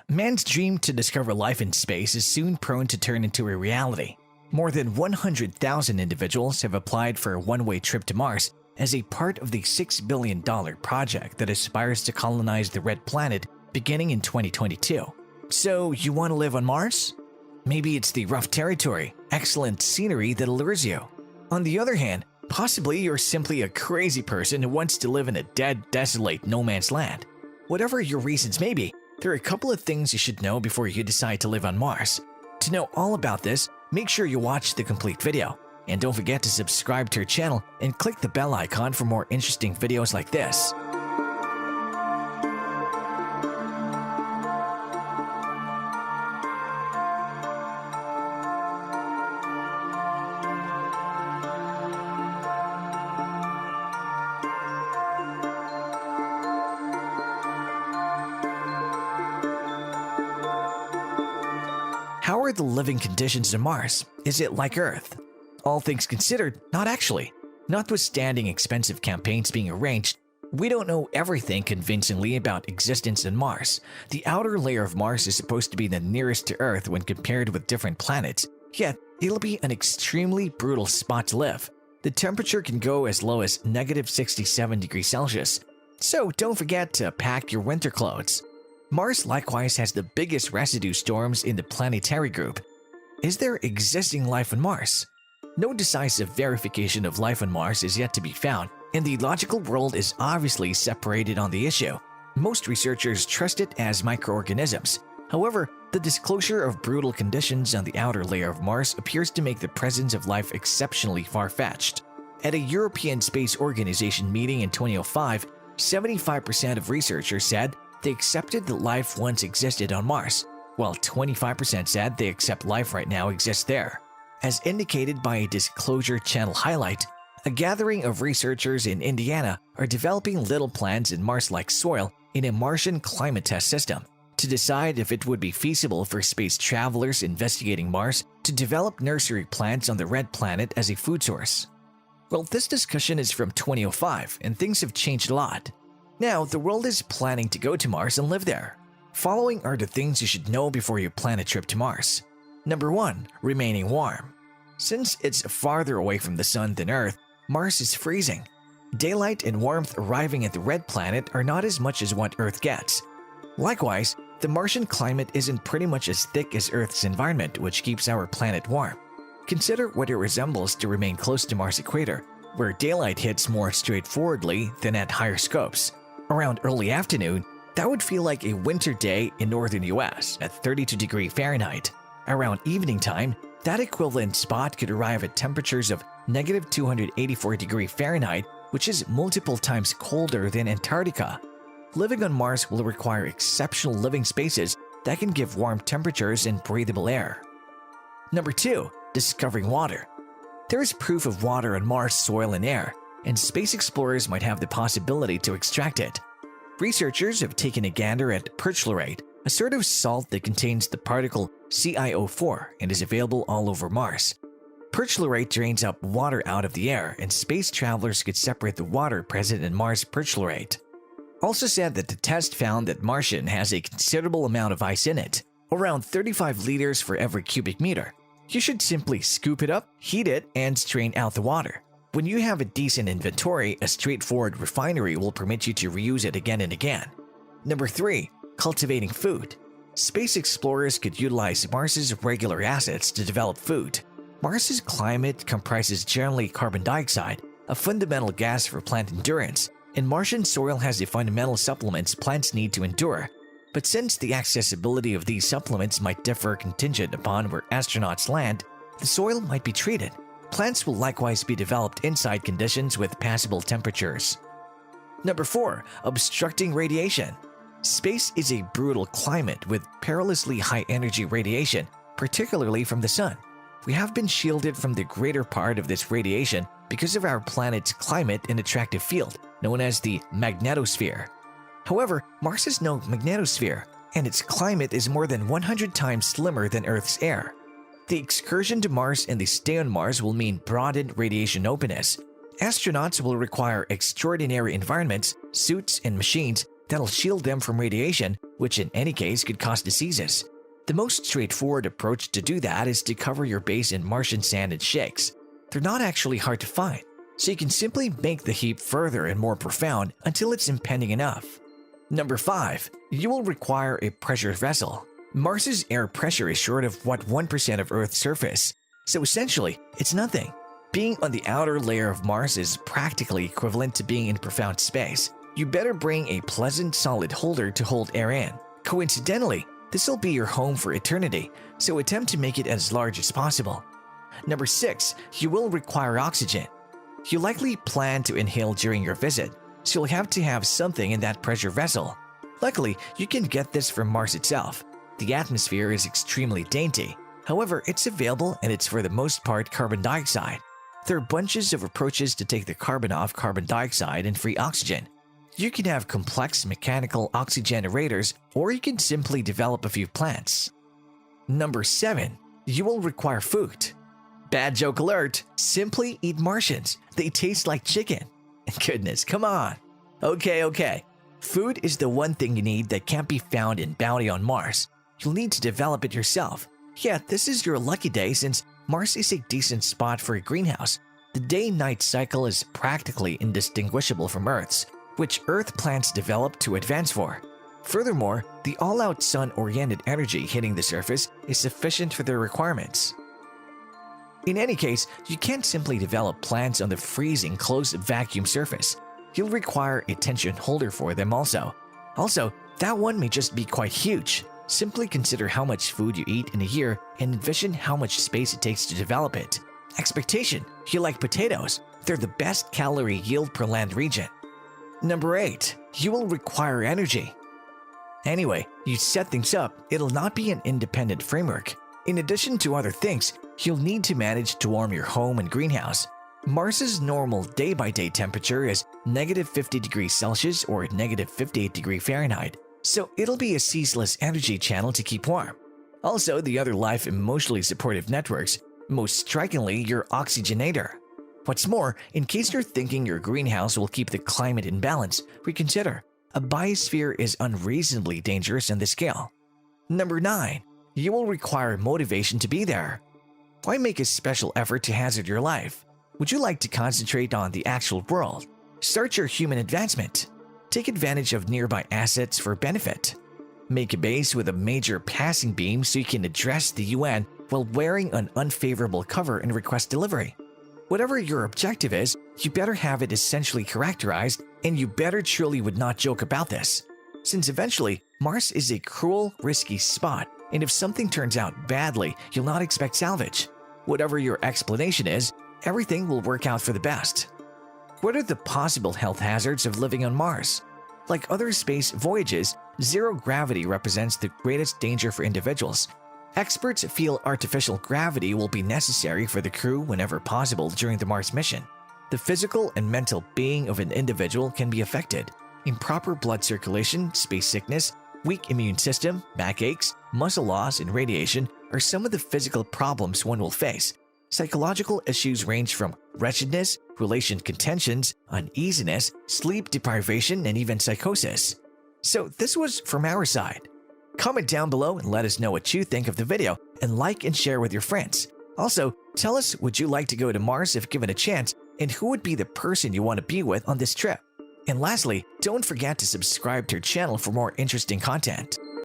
Man's dream to discover life in space is soon prone to turn into a reality. More than 100,000 individuals have applied for a one-way trip to Mars as a part of the $6 billion project that aspires to colonize the red planet beginning in 2022. So, you want to live on Mars? Maybe it's the rough territory, excellent scenery that allures you. On the other hand, possibly you're simply a crazy person who wants to live in a dead, desolate no man's land. Whatever your reasons may be, there are a couple of things you should know before you decide to live on Mars. To know all about this, make sure you watch the complete video. And don't forget to subscribe to our channel and click the bell icon for more interesting videos like this. How are the living conditions on Mars? Is it like Earth? All things considered, not actually. Notwithstanding expensive campaigns being arranged, we don't know everything convincingly about existence on Mars. The outer layer of Mars is supposed to be the nearest to Earth when compared with different planets, yet it'll be an extremely brutal spot to live. The temperature can go as low as -67 degrees Celsius, so don't forget to pack your winter clothes. Mars likewise has the biggest residue storms in the planetary group. Is there existing life on Mars? No decisive verification of life on Mars is yet to be found, and the logical world is obviously separated on the issue. Most researchers trust it as microorganisms. However, the disclosure of brutal conditions on the outer layer of Mars appears to make the presence of life exceptionally far-fetched. At a European Space Organization meeting in 2005, 75% of researchers said they accepted that life once existed on Mars, while 25% said they accept life right now exists there. As indicated by a Disclosure Channel highlight, a gathering of researchers in Indiana are developing little plants in Mars-like soil in a Martian climate test system to decide if it would be feasible for space travelers investigating Mars to develop nursery plants on the red planet as a food source. Well, this discussion is from 2005 and things have changed a lot. Now, the world is planning to go to Mars and live there. Following are the things you should know before you plan a trip to Mars. Number 1. Remaining warm. Since it's farther away from the sun than Earth, Mars is freezing. Daylight and warmth arriving at the red planet are not as much as what Earth gets. Likewise, the Martian climate isn't pretty much as thick as Earth's environment, which keeps our planet warm. Consider what it resembles to remain close to Mars' equator, where daylight hits more straightforwardly than at higher scopes. Around early afternoon, that would feel like a winter day in northern US at 32 degrees Fahrenheit. Around evening time, that equivalent spot could arrive at temperatures of -284 degrees Fahrenheit, which is multiple times colder than Antarctica. Living on Mars will require exceptional living spaces that can give warm temperatures and breathable air. Number 2. Discovering water. There is proof of water on Mars' soil and air, and space explorers might have the possibility to extract it. Researchers have taken a gander at perchlorate, a sort of salt that contains the particle CiO4 and is available all over Mars. Perchlorate drains up water out of the air, and space travelers could separate the water present in Mars perchlorate. Also said that the test found that Martian has a considerable amount of ice in it, around 35 liters for every cubic meter. You should simply scoop it up, heat it, and strain out the water. When you have a decent inventory, a straightforward refinery will permit you to reuse it again and again. Number 3. Cultivating food. Space explorers could utilize Mars's regular assets to develop food. Mars's climate comprises generally carbon dioxide, a fundamental gas for plant endurance, and Martian soil has the fundamental supplements plants need to endure. But since the accessibility of these supplements might differ contingent upon where astronauts land, the soil might be treated. Plants will likewise be developed inside conditions with passable temperatures. Number 4. Obstructing radiation. Space is a brutal climate with perilously high energy radiation, particularly from the sun. We have been shielded from the greater part of this radiation because of our planet's climate and attractive field, known as the magnetosphere. However, Mars has no magnetosphere, and its climate is more than 100 times slimmer than Earth's air. The excursion to Mars and the stay on Mars will mean broadened radiation openness. Astronauts will require extraordinary environments, suits, and machines that'll shield them from radiation which in any case could cause diseases. The most straightforward approach to do that is to cover your base in Martian sand and shakes. They're not actually hard to find, so you can simply make the heap further and more profound until it's impending enough. Number 5. You will require a pressure vessel. Mars's air pressure is short of what 1% of Earth's surface, so essentially, it's nothing. Being on the outer layer of Mars is practically equivalent to being in profound space. You better bring a pleasant, solid holder to hold air in. Coincidentally, this will be your home for eternity, so attempt to make it as large as possible. Number 6. You will require oxygen. You likely plan to inhale during your visit, so you'll have to have something in that pressure vessel. Luckily, you can get this from Mars itself. The atmosphere is extremely dainty. However, it's available and it's for the most part carbon dioxide. There are bunches of approaches to take the carbon off carbon dioxide and free oxygen. You can have complex mechanical oxygenerators, or you can simply develop a few plants. Number 7. You will require food. Bad joke alert, simply eat Martians. They taste like chicken. Goodness, come on. Okay. Food is the one thing you need that can't be found in bounty on Mars. You'll need to develop it yourself. Yeah, this is your lucky day since Mars is a decent spot for a greenhouse. The day-night cycle is practically indistinguishable from Earth's, which Earth plants develop to advance for. Furthermore, the all-out sun-oriented energy hitting the surface is sufficient for their requirements. In any case, you can't simply develop plants on the freezing closed vacuum surface. You'll require a tension holder for them also. Also, that one may just be quite huge. Simply consider how much food you eat in a year and envision how much space it takes to develop it. Expectation: you like potatoes. They're the best calorie yield per land region. Number 8. You will require energy. Anyway, you set things up, it'll not be an independent framework. In addition to other things, you'll need to manage to warm your home and greenhouse. Mars's normal day-by-day temperature is -50 degrees Celsius or -58 degrees Fahrenheit, so it'll be a ceaseless energy channel to keep warm. Also, the other life emotionally supportive networks, most strikingly your oxygenator. What's more, in case you're thinking your greenhouse will keep the climate in balance, reconsider. A biosphere is unreasonably dangerous on this scale. Number 9. You will require motivation to be there. Why make a special effort to hazard your life? Would you like to concentrate on the actual world? Start your human advancement. Take advantage of nearby assets for benefit. Make a base with a major passing beam so you can address the UN while wearing an unfavorable cover and request delivery. Whatever your objective is, you better have it essentially characterized, and you better truly would not joke about this. Since eventually, Mars is a cruel, risky spot, and if something turns out badly, you'll not expect salvage. Whatever your explanation is, everything will work out for the best. What are the possible health hazards of living on Mars? Like other space voyages, zero gravity represents the greatest danger for individuals. Experts feel artificial gravity will be necessary for the crew whenever possible during the Mars mission. The physical and mental being of an individual can be affected. Improper blood circulation, space sickness, weak immune system, backaches, muscle loss, and radiation are some of the physical problems one will face. Psychological issues range from wretchedness, relation contentions, uneasiness, sleep deprivation, and even psychosis. So this was from our side. Comment down below and let us know what you think of the video, and like and share with your friends. Also, tell us, would you like to go to Mars if given a chance, and who would be the person you want to be with on this trip? And lastly, don't forget to subscribe to our channel for more interesting content.